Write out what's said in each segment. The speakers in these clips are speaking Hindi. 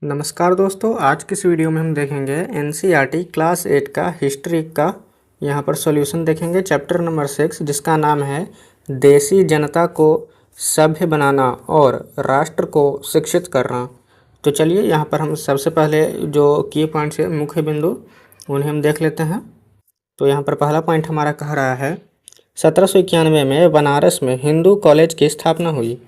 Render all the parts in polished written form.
नमस्कार दोस्तों, आज की इस वीडियो में हम देखेंगे एनसीईआरटी क्लास 8 का हिस्ट्री का यहाँ पर सॉल्यूशन देखेंगे। चैप्टर नंबर 6 जिसका नाम है देसी जनता को सभ्य बनाना और राष्ट्र को शिक्षित करना। तो चलिए यहाँ पर हम सबसे पहले जो की पॉइंट्स है, मुख्य बिंदु, उन्हें हम देख लेते हैं। तो यहाँ पर पहला पॉइंट हमारा कह रहा है 1791 में बनारस में हिंदू कॉलेज की स्थापना हुई।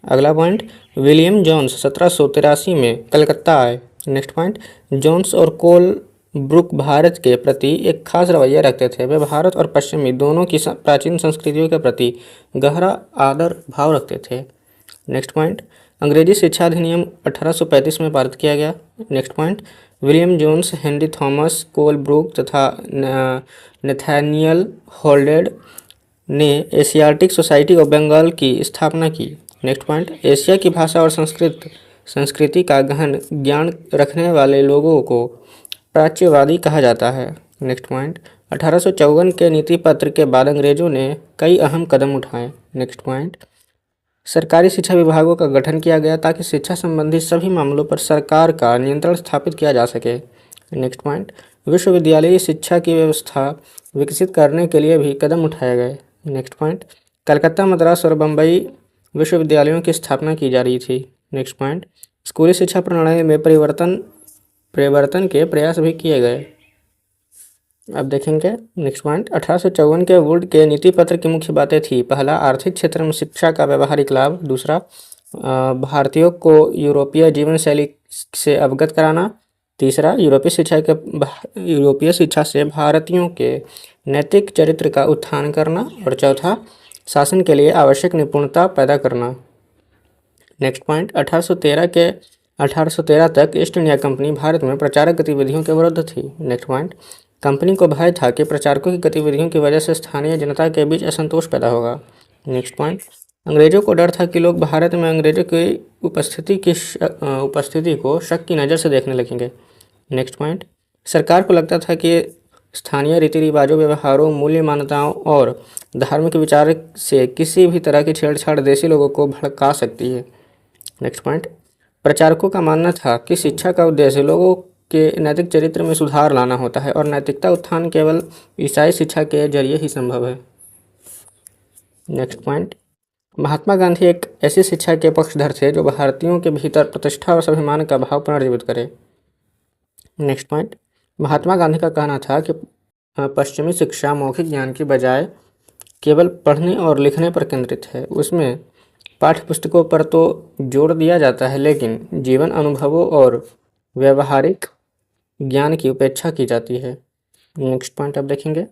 अगला पॉइंट, विलियम जोन्स 1783 में कलकत्ता आए। नेक्स्ट पॉइंट, जोन्स और कोलब्रुक भारत के प्रति एक खास रवैया रखते थे। वे भारत और पश्चिमी दोनों की प्राचीन संस्कृतियों के प्रति गहरा आदर भाव रखते थे। नेक्स्ट पॉइंट, अंग्रेजी शिक्षा अधिनियम 1835 में पारित किया गया। Next point, William Jones, Henry Thomas, Colebrooke तथा नथानियल होल्डेड ने एशियाटिक सोसाइटी ऑफ बंगाल की स्थापना की। नेक्स्ट पॉइंट, एशिया की भाषा और संस्कृति का गहन ज्ञान रखने वाले लोगों को प्राच्यवादी कहा जाता है। नेक्स्ट पॉइंट, 1854 के नीति पत्र के बाद अंग्रेजों ने कई अहम कदम उठाए। नेक्स्ट पॉइंट, सरकारी शिक्षा विभागों का गठन किया गया ताकि शिक्षा संबंधी सभी मामलों पर सरकार का नियंत्रण स्थापित किया जा सके। नेक्स्ट पॉइंट, विश्वविद्यालयी शिक्षा की व्यवस्था विकसित करने के लिए भी कदम उठाए गए। नेक्स्ट पॉइंट, कलकत्ता, मद्रास और बम्बई विश्वविद्यालयों की स्थापना की जा रही थी। नेक्स्ट पॉइंट, स्कूली शिक्षा प्रणाली में परिवर्तन के प्रयास भी किए गए। अब देखेंगे नेक्स्ट पॉइंट, 1854 के वुड के नीति पत्र की मुख्य बातें थी। पहला, आर्थिक क्षेत्र में शिक्षा का व्यावहारिक लाभ। दूसरा, भारतीयों को यूरोपीय जीवन शैली से अवगत कराना। तीसरा, यूरोपीय शिक्षा से भारतीयों के नैतिक चरित्र का उत्थान करना। और चौथा, शासन के लिए आवश्यक निपुणता पैदा करना। नेक्स्ट पॉइंट, 1813 तक ईस्ट इंडिया कंपनी भारत में प्रचारक गतिविधियों के विरुद्ध थी। नेक्स्ट पॉइंट, कंपनी को भय था कि प्रचारकों की गतिविधियों की वजह से स्थानीय जनता के बीच असंतोष पैदा होगा। नेक्स्ट पॉइंट, अंग्रेजों को डर था कि लोग भारत में अंग्रेजों की उपस्थिति को शक की नज़र से देखने लगेंगे। नेक्स्ट पॉइंट, सरकार को लगता था कि स्थानीय रीति रिवाजों, व्यवहारों, मूल्य, मान्यताओं और धार्मिक विचार से किसी भी तरह की छेड़छाड़ देशी लोगों को भड़का सकती है। नेक्स्ट पॉइंट, प्रचारकों का मानना था कि शिक्षा का उद्देश्य लोगों के नैतिक चरित्र में सुधार लाना होता है और नैतिकता उत्थान केवल ईसाई शिक्षा के जरिए ही संभव है। नेक्स्ट पॉइंट, महात्मा गांधी एक ऐसी शिक्षा के पक्षधर थे जो भारतीयों के भीतर प्रतिष्ठा और स्वाभिमान का भाव पुनर्जीवित करे। नेक्स्ट पॉइंट, महात्मा गांधी का कहना था कि पश्चिमी शिक्षा मौखिक ज्ञान की बजाय केवल पढ़ने और लिखने पर केंद्रित है। उसमें पाठ्य पुस्तकों पर तो जोर दिया जाता है, लेकिन जीवन अनुभवों और व्यवहारिक ज्ञान की उपेक्षा की जाती है। नेक्स्ट पॉइंट अब देखेंगे,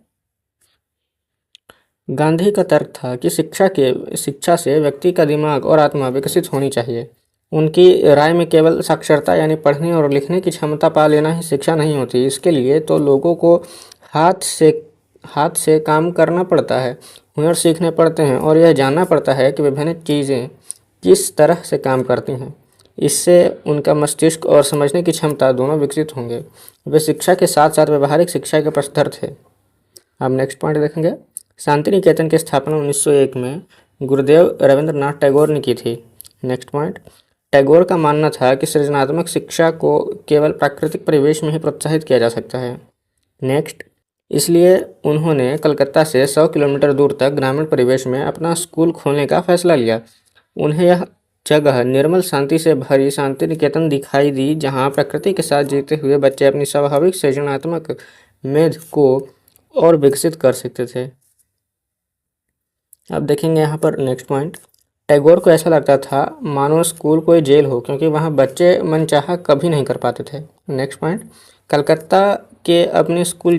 गांधी का तर्क था कि शिक्षा से व्यक्ति का दिमाग और आत्मा विकसित होनी चाहिए। उनकी राय में केवल साक्षरता यानी पढ़ने और लिखने की क्षमता पा लेना ही शिक्षा नहीं होती। इसके लिए तो लोगों को हाथ से काम करना पड़ता है, हुनर सीखने पड़ते हैं और यह जानना पड़ता है कि विभिन्न चीज़ें किस तरह से काम करती हैं। इससे उनका मस्तिष्क और समझने की क्षमता दोनों विकसित होंगे। वे शिक्षा के साथ साथ व्यवहारिक शिक्षा के पक्षधर थे। अब नेक्स्ट पॉइंट देखेंगे, शांति निकेतन की स्थापना 1901 में गुरुदेव रविंद्रनाथ टैगोर ने की थी। नेक्स्ट पॉइंट, टैगोर का मानना था कि सृजनात्मक शिक्षा को केवल प्राकृतिक परिवेश में ही प्रोत्साहित किया जा सकता है। नेक्स्ट, इसलिए उन्होंने कलकत्ता से 100 किलोमीटर दूर तक ग्रामीण परिवेश में अपना स्कूल खोलने का फैसला लिया। उन्हें यह जगह निर्मल शांति से भरी शांति निकेतन दिखाई दी, जहां प्रकृति के साथ जीते हुए बच्चे अपनी स्वाभाविक सृजनात्मक मेध को और विकसित कर सकते थे। अब देखेंगे यहाँ पर नेक्स्ट पॉइंट, टैगोर को ऐसा लगता था मानो स्कूल कोई जेल हो, क्योंकि वहाँ बच्चे मनचाहा कभी नहीं कर पाते थे। नेक्स्ट पॉइंट, कलकत्ता के अपने स्कूल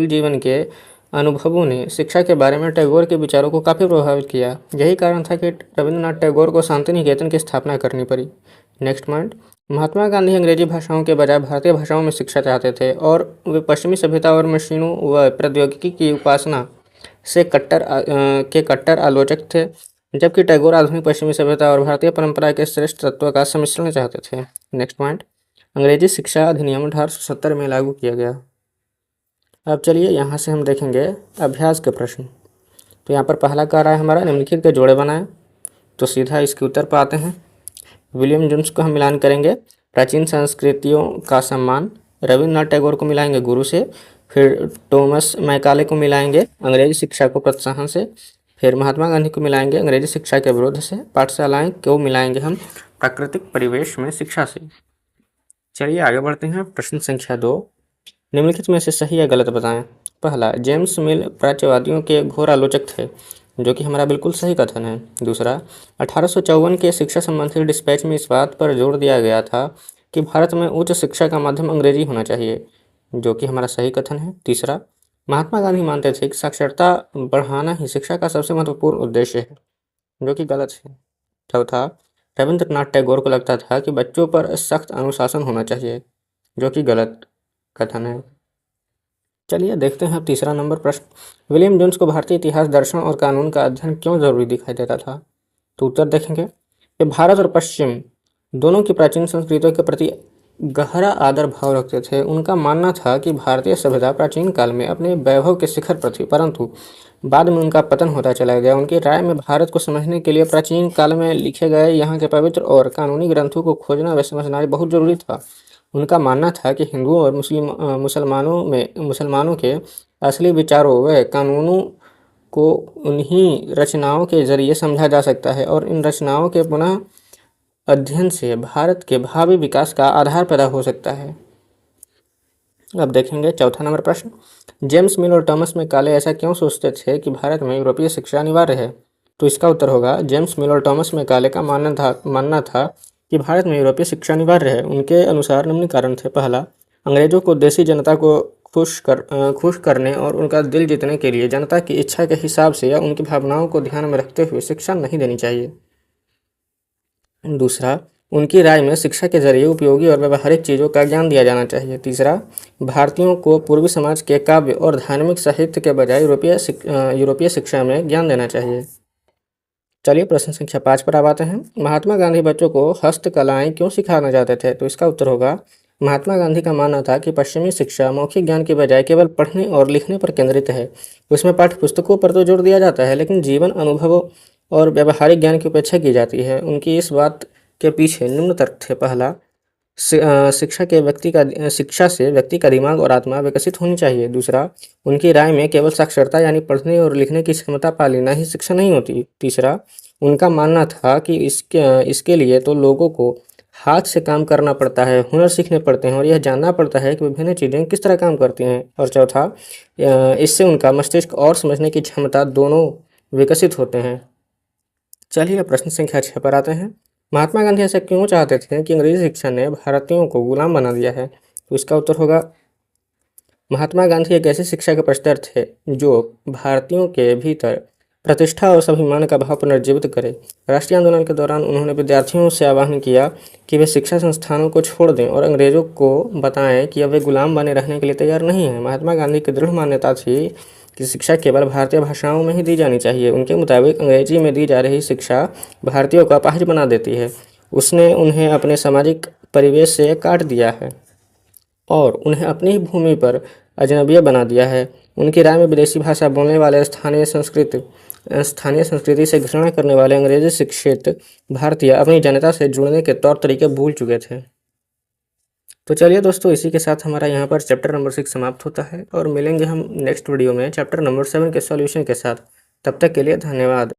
जीवन के अनुभवों ने शिक्षा के बारे में टैगोर के विचारों को काफ़ी प्रभावित किया। यही कारण था कि रविंद्रनाथ टैगोर को शांति निकेतन की स्थापना करनी पड़ी। नेक्स्ट पॉइंट, महात्मा गांधी अंग्रेजी भाषाओं के बजाय भारतीय भाषाओं में शिक्षा चाहते थे और वे पश्चिमी सभ्यता और मशीनों व प्रौद्योगिकी की उपासना से कट्टर आलोचक थे, जबकि टैगोर आधुनिक पश्चिमी सभ्यता और भारतीय परंपरा के श्रेष्ठ तत्व का सम्मिश्रण चाहते थे। नेक्स्ट पॉइंट, अंग्रेजी शिक्षा अधिनियम 1870 में लागू किया गया। अब चलिए यहाँ से हम देखेंगे अभ्यास के प्रश्न। तो यहाँ पर पहला कह रहा है हमारा निम्नलिखित के जोड़े बनाएं। तो सीधा इसके उत्तर पर आते हैं। विलियम जोन्स को हम मिलान करेंगे। प्राचीन संस्कृतियों का सम्मान, रविन्द्रनाथ टैगोर को मिलाएंगे गुरु से, फिर टॉमस मैकाले को मिलाएंगे अंग्रेजी शिक्षा को प्रोत्साहन से, फिर महात्मा गांधी को मिलाएंगे अंग्रेजी शिक्षा के विरोध से, पाठशालाएं को मिलाएंगे हम प्राकृतिक परिवेश में शिक्षा से। चलिए आगे बढ़ते हैं। प्रश्न संख्या 2, निम्नलिखित में से सही या गलत बताएं। पहला, जेम्स मिल प्राच्यवादियों के घोर आलोचक थे, जो कि हमारा बिल्कुल सही कथन है। दूसरा, 1854 के शिक्षा संबंधी डिस्पैच में इस बात पर जोर दिया गया था कि भारत में उच्च शिक्षा का माध्यम अंग्रेजी होना चाहिए, जो कि हमारा सही कथन है। तीसरा, महात्मा गांधी मानते थे कि साक्षरता बढ़ाना ही शिक्षा का सबसे महत्वपूर्ण उद्देश्य है, जो कि गलत है। चौथा, रविंद्रनाथ टैगोर को लगता था कि बच्चों पर सख्त अनुशासन होना चाहिए, जो कि गलत कथन है। चलिए देखते हैं अब तीसरा नंबर प्रश्न, विलियम जोन्स को भारतीय इतिहास, दर्शन और कानून का अध्ययन क्यों जरूरी दिखाई देता था। तो उत्तर देखेंगे कि भारत और पश्चिम दोनों की प्राचीन संस्कृतियों के प्रति गहरा आदर भाव रखते थे। उनका मानना था कि भारतीय सभ्यता प्राचीन काल में अपने वैभव के शिखर पर थी, परंतु बाद में उनका पतन होता चला गया। उनकी राय में भारत को समझने के लिए प्राचीन काल में लिखे गए यहाँ के पवित्र और कानूनी ग्रंथों को खोजना व समझना बहुत जरूरी था। उनका मानना था कि हिंदुओं और मुसलमानों के असली विचारों व कानूनों को उन्हीं रचनाओं के जरिए समझा जा सकता है और इन रचनाओं के पुनः अध्ययन से भारत के भावी विकास का आधार पैदा हो सकता है। अब देखेंगे चौथा नंबर प्रश्न, जेम्स मिल और टॉमस मैकाले ऐसा क्यों सोचते थे कि भारत में यूरोपीय शिक्षा अनिवार्य है। तो इसका उत्तर होगा, जेम्स मिल और टॉमस मैकाले का मानना था कि भारत में यूरोपीय शिक्षा अनिवार्य है। उनके अनुसार निम्न कारण थे। पहला, अंग्रेजों को देसी जनता को खुश करने और उनका दिल जीतने के लिए जनता की इच्छा के हिसाब से या उनकी भावनाओं को ध्यान में रखते हुए शिक्षा नहीं देनी चाहिए। दूसरा, उनकी राय में शिक्षा के जरिए उपयोगी और व्यवहारिक चीज़ों का ज्ञान दिया जाना चाहिए। तीसरा, भारतीयों को पूर्वी समाज के काव्य और धार्मिक साहित्य के बजाय यूरोपीय शिक्षा में ज्ञान देना चाहिए। चलिए प्रश्न संख्या 5 पर अब आते हैं। महात्मा गांधी बच्चों को हस्तकलाएं क्यों सिखाना चाहते थे। तो इसका उत्तर होगा, महात्मा गांधी का मानना था कि पश्चिमी शिक्षा मौखिक ज्ञान के बजाय केवल पढ़ने और लिखने पर केंद्रित है। उसमें पाठ्य पुस्तकों पर तो जोर दिया जाता है, लेकिन जीवन अनुभवों और व्यावहारिक ज्ञान की उपेक्षा की जाती है। उनकी इस बात के पीछे निम्न तर्क थे। पहला, शिक्षा से व्यक्ति का दिमाग और आत्मा विकसित होनी चाहिए। दूसरा, उनकी राय में केवल साक्षरता यानी पढ़ने और लिखने की क्षमता पा लेना ही शिक्षा नहीं होती। तीसरा, उनका मानना था कि इसके लिए तो लोगों को हाथ से काम करना पड़ता है, हुनर सीखने पड़ते हैं और यह जानना पड़ता है कि विभिन्न चीज़ें किस तरह काम करती हैं। और चौथा, इससे उनका मस्तिष्क और समझने की क्षमता दोनों विकसित होते हैं। चलिए प्रश्न संख्या 6 पर आते हैं। महात्मा गांधी ऐसा क्यों चाहते थे कि अंग्रेजी शिक्षा ने भारतीयों को गुलाम बना दिया है। तो इसका उत्तर होगा, महात्मा गांधी एक ऐसी शिक्षा के पक्षधर थे जो भारतीयों के भीतर प्रतिष्ठा और स्वाभिमान का भाव पुनर्जीवित करे। राष्ट्रीय आंदोलन के दौरान उन्होंने विद्यार्थियों से आह्वान किया कि वे शिक्षा संस्थानों को छोड़ दें और अंग्रेजों को बताएं कि अब वे गुलाम बने रहने के लिए तैयार नहीं हैं। महात्मा गांधी की दृढ़ मान्यता थी कि शिक्षा केवल भारतीय भाषाओं में ही दी जानी चाहिए। उनके मुताबिक अंग्रेजी में दी जा रही शिक्षा भारतीयों को अपाहिज बना देती है। उसने उन्हें अपने सामाजिक परिवेश से काट दिया है और उन्हें अपनी ही भूमि पर अजनबी बना दिया है। उनकी राय में विदेशी भाषा बोलने वाले स्थानीय संस्कृति से घृणा करने वाले अंग्रेजी शिक्षित भारतीय अपनी जनता से जुड़ने के तौर तरीके भूल चुके थे। तो चलिए दोस्तों, इसी के साथ हमारा यहाँ पर चैप्टर नंबर 6 समाप्त होता है और मिलेंगे हम नेक्स्ट वीडियो में चैप्टर नंबर 7 के सॉल्यूशन के साथ। तब तक के लिए धन्यवाद।